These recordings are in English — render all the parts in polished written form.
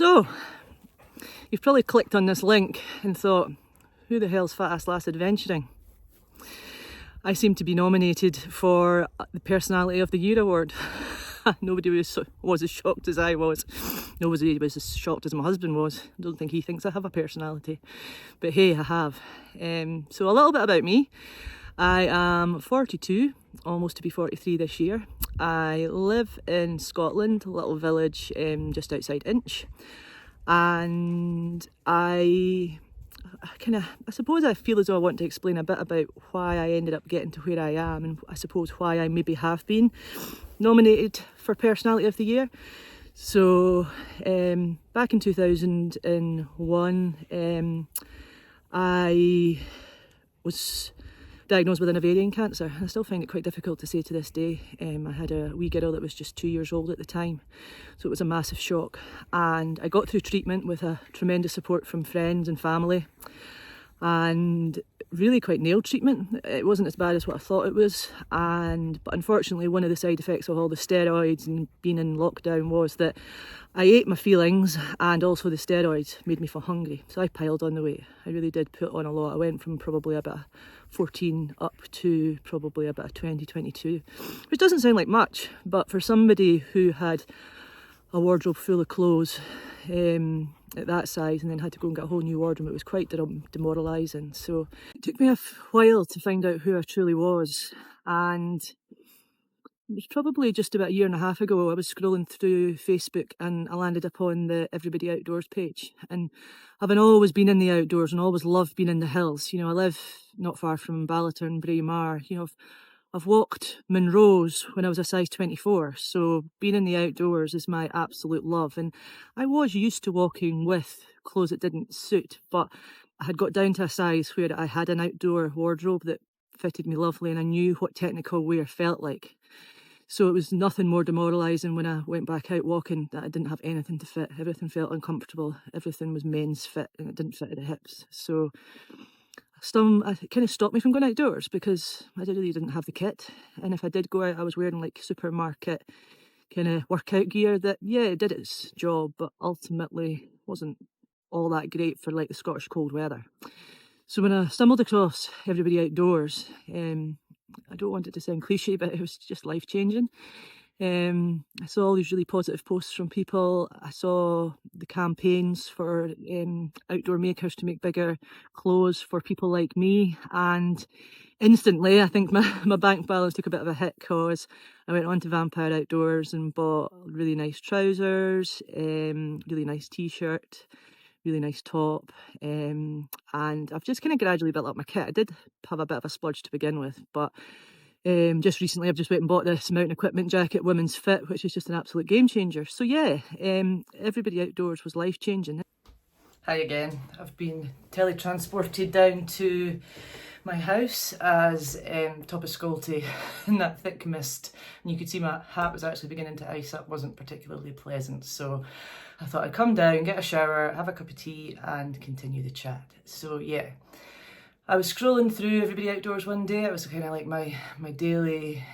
So, you've probably clicked on this link and thought, who the hell's Fat Ass Lass Adventuring? I seem to be nominated for the Personality of the Year award. Nobody was as shocked as I was. Nobody was as shocked as my husband was. I don't think he thinks I have a personality. But hey, I have. So a little bit about me. I am 42, almost to be 43 this year. I live in Scotland, a little village just outside Inch. And I suppose I feel as though I want to explain a bit about why I ended up getting to where I am, and I suppose why I maybe have been nominated for Personality of the Year. So back in 2001, I was diagnosed with an ovarian cancer. I still find it quite difficult to say to this day. I had a wee girl that was just 2 years old at the time, so it was a massive shock. And I got through treatment with a tremendous support from friends and family, and really quite nailed treatment. It wasn't as bad as what I thought it was, but unfortunately one of the side effects of all the steroids and being in lockdown was that I ate my feelings, and also the steroids made me feel hungry, so I piled on the weight. I really did put on a lot. I went from probably about 14 up to probably about 20, 22, which doesn't sound like much, but for somebody who had a wardrobe full of clothes at that size and then had to go and get a whole new wardrobe, it was quite demoralising. So it took me a while to find out who I truly was, and it was probably just about a year and a half ago. I was scrolling through Facebook and I landed upon the Everybody Outdoors page. And having always been in the outdoors and always loved being in the hills, I live not far from Ballater, Braemar. I've walked Munros when I was a size 24, so being in the outdoors is my absolute love. And I was used to walking with clothes that didn't suit, but I had got down to a size where I had an outdoor wardrobe that fitted me lovely, and I knew what technical wear felt like. So it was nothing more demoralising when I went back out walking that I didn't have anything to fit. Everything felt uncomfortable. Everything was men's fit and it didn't fit at the hips. So it kind of stopped me from going outdoors because I really didn't have the kit. And if I did go out, I was wearing like supermarket kind of workout gear that, yeah, it did its job, but ultimately wasn't all that great for like the Scottish cold weather. So when I stumbled across Everybody Outdoors, I don't want it to sound cliche, but it was just life-changing. I saw all these really positive posts from people. I saw the campaigns for outdoor makers to make bigger clothes for people like me, and instantly I think my bank balance took a bit of a hit, because I went on to Vampire Outdoors and bought really nice trousers, really nice t-shirt, really nice top, and I've just kind of gradually built up my kit. I did have a bit of a splurge to begin with, but just recently I've just went and bought this mountain equipment jacket, Women's Fit, which is just an absolute game changer. So yeah, Everybody Outdoors was life changing. Hi again. I've been teletransported down to my house as top of Scolty in that thick mist, and you could see my hat was actually beginning to ice up. Wasn't particularly pleasant, so I thought I'd come down, get a shower, have a cup of tea and continue the chat. So yeah, I was scrolling through Everybody Outdoors one day. It was kind of like my daily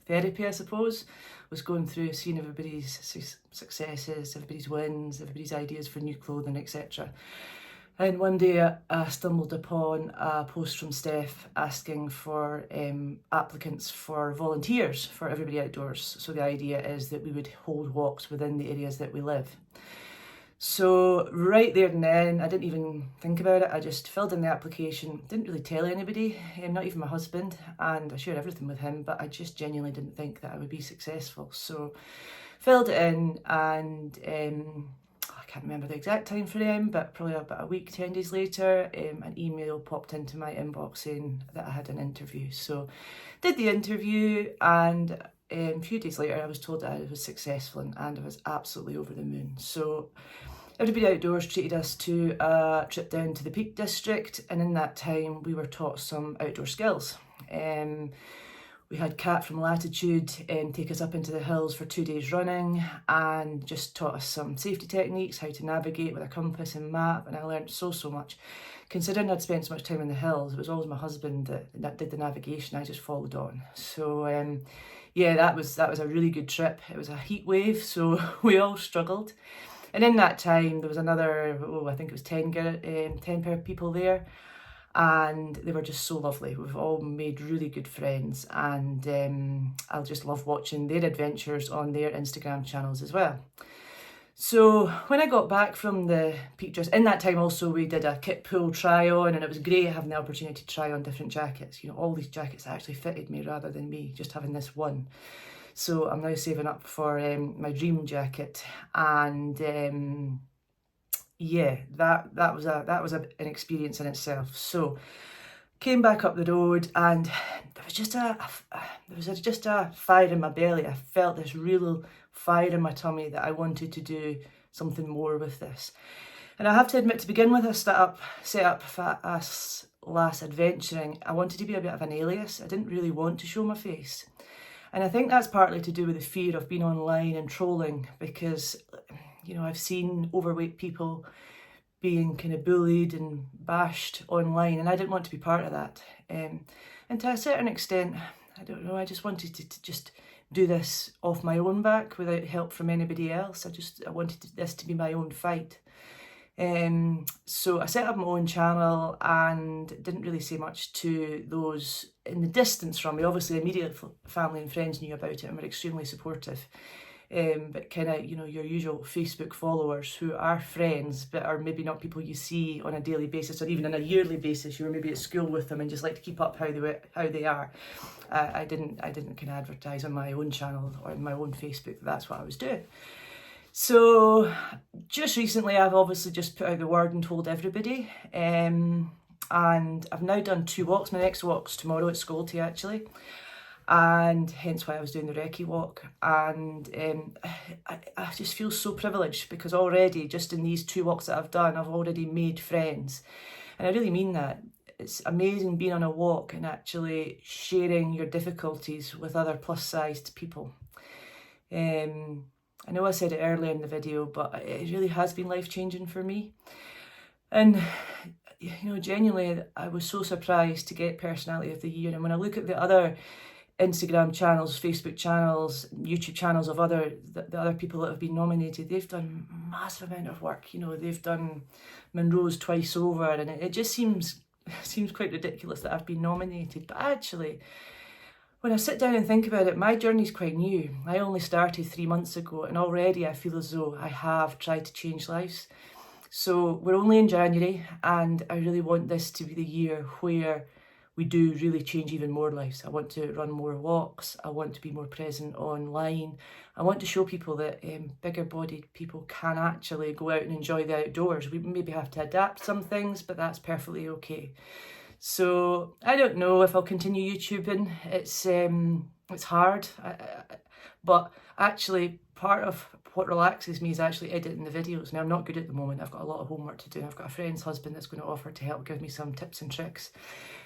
therapy, I suppose. Was going through, seeing everybody's successes, everybody's wins, everybody's ideas for new clothing, etc. And one day I stumbled upon a post from Steph asking for applicants for volunteers for Everybody Outdoors. So the idea is that we would hold walks within the areas that we live. So right there and then, I didn't even think about it. I just filled in the application, didn't really tell anybody, not even my husband, and I shared everything with him, but I just genuinely didn't think that I would be successful. So filled it in, and I can't remember the exact time frame, but probably about a week, 10 days later, an email popped into my inbox saying that I had an interview. So did the interview, and a few days later I was told that I was successful, and I was absolutely over the moon. So Everybody Outdoors treated us to a trip down to the Peak District, and in that time we were taught some outdoor skills. We had Kat from Latitude take us up into the hills for 2 days running and just taught us some safety techniques, how to navigate with a compass and map, and I learned so much. Considering I'd spent so much time in the hills, it was always my husband that did the navigation. I just followed on. So yeah, that was a really good trip. It was a heat wave, so we all struggled. And in that time, there was another, I think it was 10 pair of people there. And they were just so lovely. We've all made really good friends, and I'll just love watching their adventures on their Instagram channels as well. So when I got back from the peak dress, in that time also we did a kit pool try on, and it was great having the opportunity to try on different jackets. You know, all these jackets actually fitted me rather than me just having this one. So I'm now saving up for my dream jacket, and yeah, that was an experience in itself. So came back up the road, and there was just a fire in my belly. I felt this real fire in my tummy that I wanted to do something more with this. And I have to admit, to begin with, I set up for us last adventuring, I wanted to be a bit of an alias. I didn't really want to show my face. And I think that's partly to do with the fear of being online and trolling, because, you know, I've seen overweight people being kind of bullied and bashed online, and I didn't want to be part of that. And to a certain extent, I don't know, I just wanted to just do this off my own back without help from anybody else. I wanted this to be my own fight. So I set up my own channel and didn't really say much to those in the distance from me. Obviously, immediate family and friends knew about it and were extremely supportive. But kind of, you know, your usual Facebook followers who are friends but are maybe not people you see on a daily basis or even on a yearly basis. You were maybe at school with them and just like to keep up how they are. I didn't kind of advertise on my own channel or on my own Facebook that that's what I was doing. So just recently I've obviously just put out the word and told everybody, and I've now done 2 walks. My next walk's tomorrow at Scolty actually, and hence why I was doing the recce walk. And I just feel so privileged because already just in these 2 walks that I've done, I've already made friends, and I really mean that. It's amazing being on a walk and actually sharing your difficulties with other plus-sized people. I know I said it earlier in the video, but it really has been life-changing for me. And, you know, genuinely, I was so surprised to get Personality of the Year. And when I look at the other Instagram channels, Facebook channels, YouTube channels of the other people that have been nominated, they've done a massive amount of work. You know, they've done Monroe's twice over, and it just seems quite ridiculous that I've been nominated. But actually, when I sit down and think about it, my journey's quite new. I only started 3 months ago, and already I feel as though I have tried to change lives. So we're only in January, and I really want this to be the year where we do really change even more lives. I want to run more walks. I want to be more present online. I want to show people that bigger bodied people can actually go out and enjoy the outdoors. We maybe have to adapt some things, but that's perfectly okay. So I don't know if I'll continue YouTubing. It's hard, but actually part of what relaxes me is actually editing the videos. Now I'm not good at the moment. I've got a lot of homework to do. I've got a friend's husband that's going to offer to help give me some tips and tricks.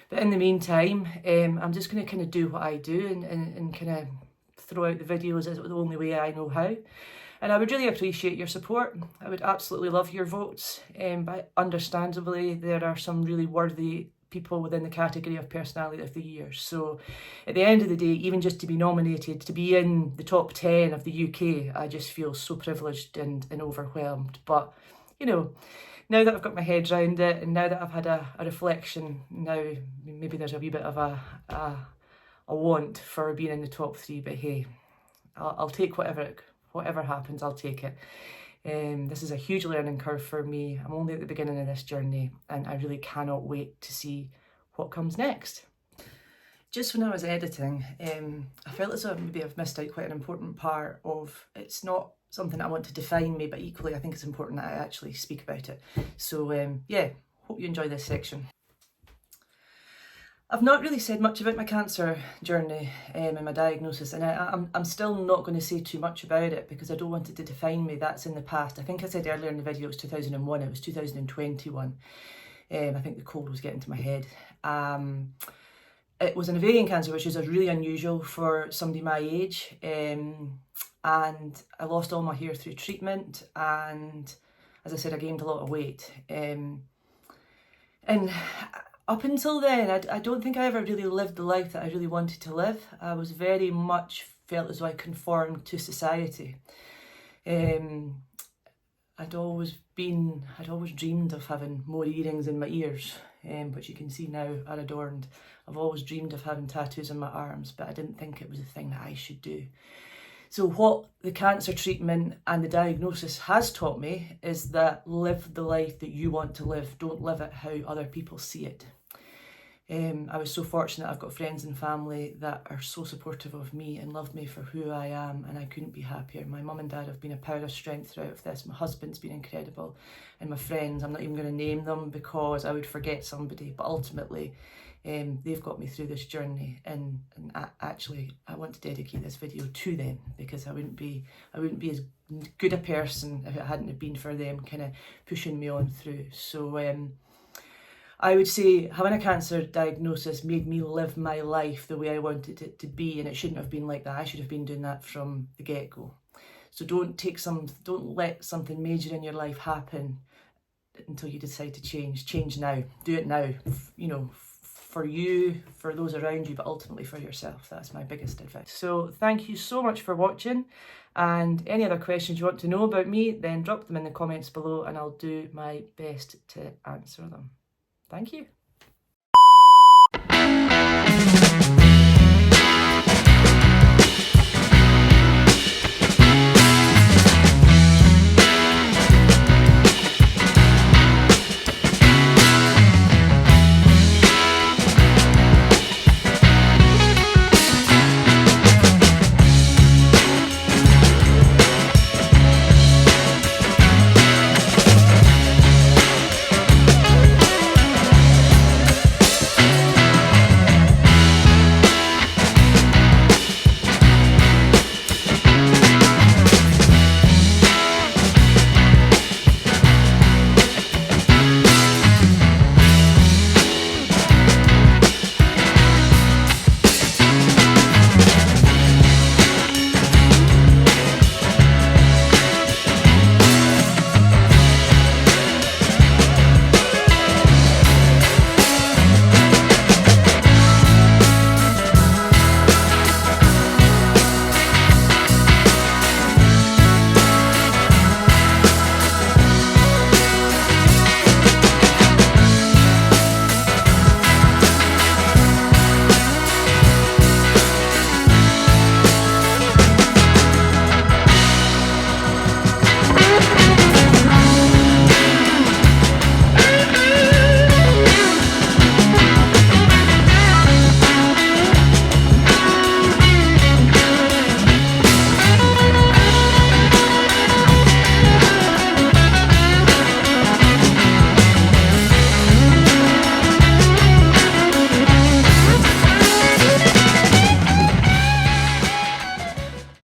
But in the meantime, I'm just going to kind of do what I do and kind of throw out the videos as the only way I know how. And I would really appreciate your support. I would absolutely love your votes. But understandably, there are some really worthy people within the category of Personality of the Year. So at the end of the day, even just to be nominated, to be in the top 10 of the UK, I just feel so privileged and overwhelmed. But, you know, now that I've got my head around it and now that I've had a reflection, now maybe there's a wee bit of a want for being in the top 3, but hey, I'll take whatever happens, I'll take it. This is a huge learning curve for me. I'm only at the beginning of this journey and I really cannot wait to see what comes next. Just when I was editing, I felt as though maybe I've missed out quite an important part of, it's not something I want to define me, but equally I think it's important that I actually speak about it. So yeah, hope you enjoy this section. I've not really said much about my cancer journey and my diagnosis, and I'm still not going to say too much about it because I don't want it to define me. That's in the past. I think I said earlier in the video it was 2001, it was 2021. I think the cold was getting to my head. It was an ovarian cancer, which is really unusual for somebody my age, and I lost all my hair through treatment, and as I said, I gained a lot of weight. And up until then, I don't think I ever really lived the life that I really wanted to live. I was very much felt as though I conformed to society. I I'd always dreamed of having more earrings in my ears, which you can see now are adorned. I've always dreamed of having tattoos on my arms, but I didn't think it was a thing that I should do. So what the cancer treatment and the diagnosis has taught me is that live the life that you want to live. Don't live it how other people see it. I was so fortunate. I've got friends and family that are so supportive of me and love me for who I am, and I couldn't be happier. My mum and dad have been a power of strength throughout this. My husband's been incredible, and my friends, I'm not even going to name them because I would forget somebody, but ultimately they've got me through this journey, and actually I want to dedicate this video to them, because I wouldn't be as good a person if it hadn't have been for them kind of pushing me on through. So I would say having a cancer diagnosis made me live my life the way I wanted it to be, and it shouldn't have been like that. I should have been doing that from the get-go. So don't let something major in your life happen until you decide to change. Change now. Do it now. You know, for you, for those around you, but ultimately for yourself. That's my biggest advice. So thank you so much for watching, and any other questions you want to know about me, then drop them in the comments below and I'll do my best to answer them. Thank you.